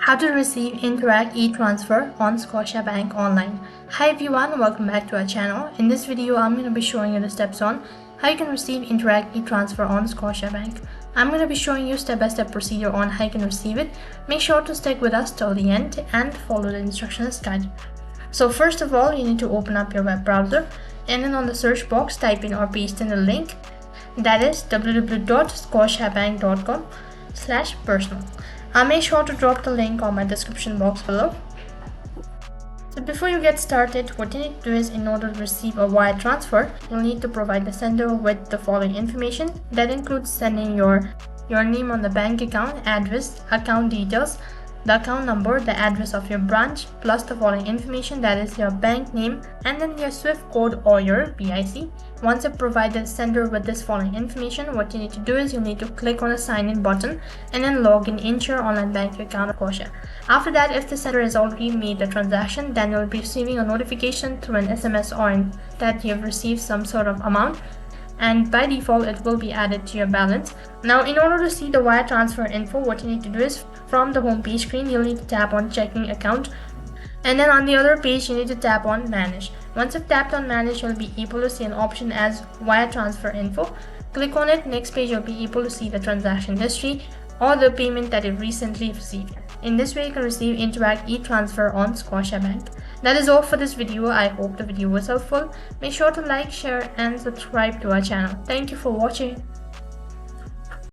How to receive Interac e-transfer on Scotia Bank online. Hi everyone, welcome back to our channel. In this video, I'm going to be showing you the steps on how you can receive Interac e-transfer on Scotia Bank. I'm going to be showing you step-by-step procedure on how you can receive it. Make sure to stick with us till the end and follow the instructions guide. So first of all, you need to open up your web browser and then on the search box type in or paste in the link, that is www.scotiabank.com/personal. I'll make sure to drop the link on my description box below. So before you get started, what you need to do is, in order to receive a wire transfer, you'll need to provide the sender with the following information. That includes sending your name on the bank account, address, account details, the account number, the address of your branch, plus the following information, that is your bank name and then your SWIFT code or your BIC. Once you provide the sender with this following information, what you need to do is you need to click on the sign in button and then log in into your online bank account of Scotia. After that, if the sender has already made the transaction, then you'll be receiving a notification through an SMS or that you have received some sort of amount, and by default it will be added to your balance. Now, in order to see the wire transfer info, what you need to do is, from the home page screen, you'll need to tap on checking account, and then on the other page you need to tap on manage. Once you've tapped on manage, you'll be able to see an option as wire transfer info. Click on it. Next page, you'll be able to see the transaction history or the payment that you've recently received. In this way, you can receive Interac e-transfer on Scotia Bank. That is all for this video. I hope the video was helpful. Make sure to like, share and subscribe to our channel. Thank you for watching.